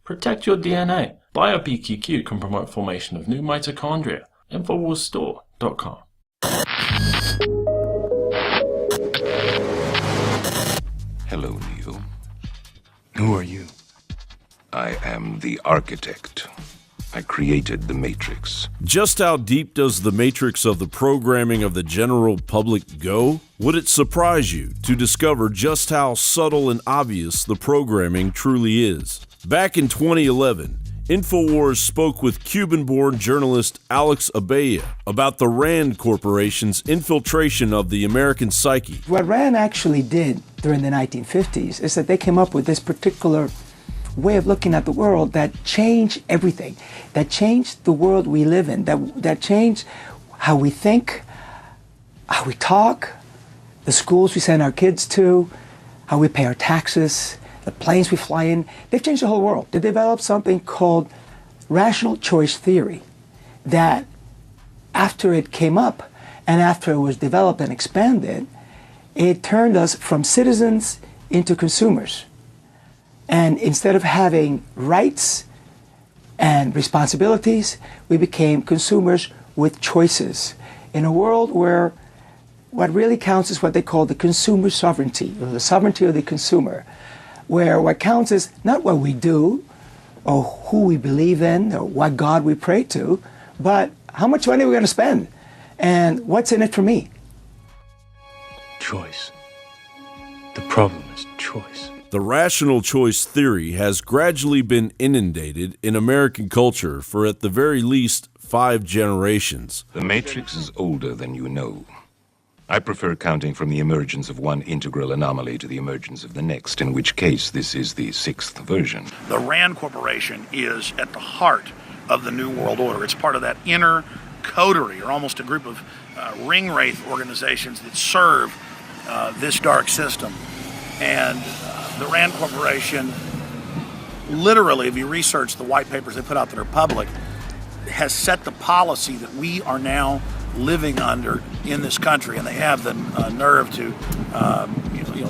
Protect your DNA. BioPQQ can promote formation of new mitochondria. Infowarsstore.com. Hello, Neo. Who are you? I am the architect. I created the Matrix. Just how deep does the matrix of the programming of the general public go? Would it surprise you to discover just how subtle and obvious the programming truly is? Back in 2011, Infowars spoke with Cuban-born journalist Alex Abella about the RAND Corporation's infiltration of the American psyche. What RAND actually did during the 1950s is that they came up with this particular way of looking at the world that changed everything, that changed the world we live in, that changed how we think, how we talk, the schools we send our kids to, how we pay our taxes, the planes we fly in. They've changed the whole world. They developed something called rational choice theory that after it came up and after it was developed and expanded, it turned us from citizens into consumers. And instead of having rights and responsibilities, we became consumers with choices in a world where what really counts is what they call the consumer sovereignty, or the sovereignty of the consumer, where what counts is not what we do or who we believe in or what God we pray to, but how much money we're going to spend and what's in it for me. Choice. The problem is choice. The rational choice theory has gradually been inundated in American culture for at the very least 5 generations. The Matrix is older than you know. I prefer counting from the emergence of one integral anomaly to the emergence of the next, in which case this is the 6th version. The RAND Corporation is at the heart of the New World Order. It's part of that inner coterie, or almost a group of ring wraith organizations that serve this dark system. And the RAND Corporation, literally, if you research the white papers they put out that are public, has set the policy that we are now living under in this country, and they have the nerve to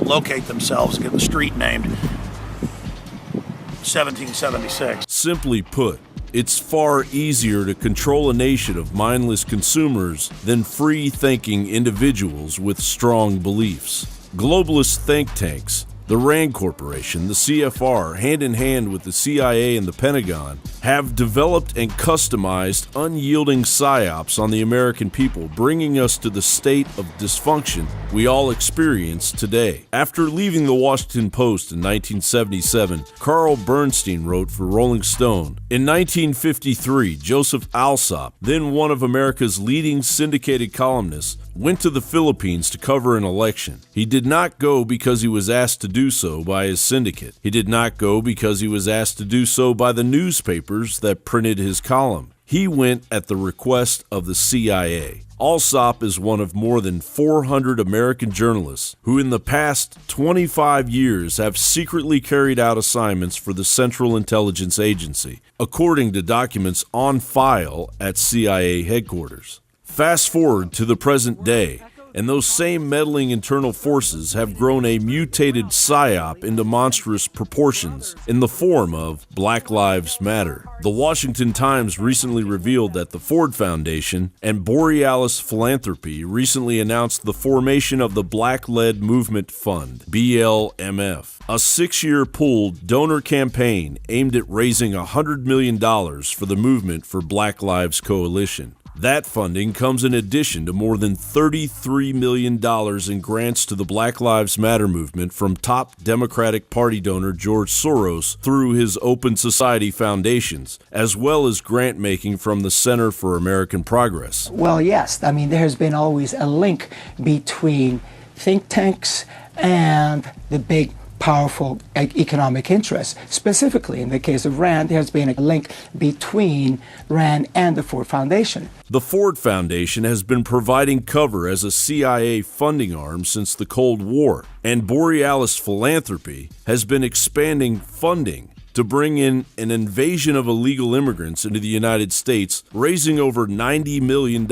locate themselves, give a street named 1776. Simply put, it's far easier to control a nation of mindless consumers than free-thinking individuals with strong beliefs. Globalist think tanks, the RAND Corporation, the CFR, hand in hand with the CIA and the Pentagon, have developed and customized unyielding psyops on the American people, bringing us to the state of dysfunction we all experience today. After leaving the Washington Post in 1977, Carl Bernstein wrote for Rolling Stone. In 1953, Joseph Alsop, then one of America's leading syndicated columnists, went to the Philippines to cover an election. He did not go because he was asked to do so by his syndicate. He did not go because he was asked to do so by the newspapers that printed his column. He went at the request of the CIA. Alsop is one of more than 400 American journalists who in the past 25 years have secretly carried out assignments for the Central Intelligence Agency, according to documents on file at CIA headquarters. Fast forward to the present day, and those same meddling internal forces have grown a mutated psyop into monstrous proportions in the form of Black Lives Matter. The Washington Times recently revealed that the Ford Foundation and Borealis Philanthropy recently announced the formation of the Black-Led Movement Fund, BLMF, a 6-year pooled donor campaign aimed at raising $100 million for the Movement for Black Lives Coalition. That funding comes in addition to more than $33 million in grants to the Black Lives Matter movement from top Democratic Party donor George Soros through his Open Society foundations, as well as grant making from the Center for American Progress. Well, yes. I mean, there has been always a link between think tanks and the big powerful economic interests. Specifically, in the case of RAND, there has been a link between RAND and the Ford Foundation. The Ford Foundation has been providing cover as a CIA funding arm since the Cold War, and Borealis Philanthropy has been expanding funding to bring in an invasion of illegal immigrants into the United States, raising over $90 million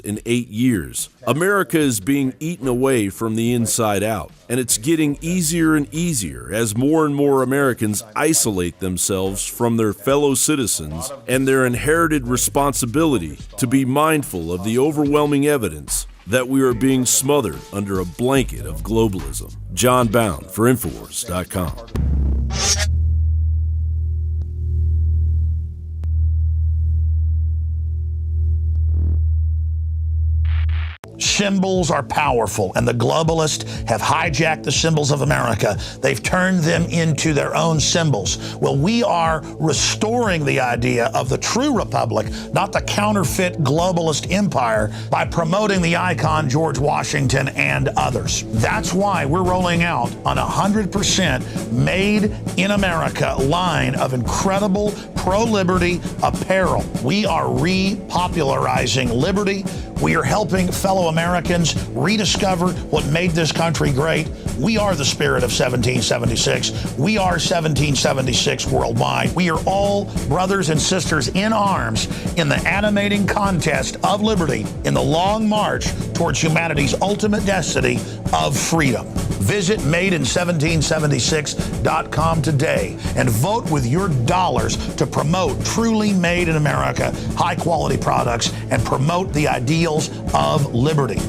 in 8 years. America is being eaten away from the inside out, and it's getting easier and easier as more and more Americans isolate themselves from their fellow citizens and their inherited responsibility to be mindful of the overwhelming evidence that we are being smothered under a blanket of globalism. John Bound for Infowars.com. Symbols are powerful, and the globalists have hijacked the symbols of America. They've turned them into their own symbols. Well, we are restoring the idea of the true republic, not the counterfeit globalist empire, by promoting the icon George Washington and others. That's why we're rolling out an 100% made in America line of incredible pro-liberty apparel. We are repopularizing liberty. We are helping fellow Americans rediscover what made this country great. We are the spirit of 1776. We are 1776 worldwide. We are all brothers and sisters in arms in the animating contest of liberty in the long march towards humanity's ultimate destiny of freedom. Visit madein1776.com today and vote with your dollars to promote truly made in America, high quality products, and promote the ideals of liberty.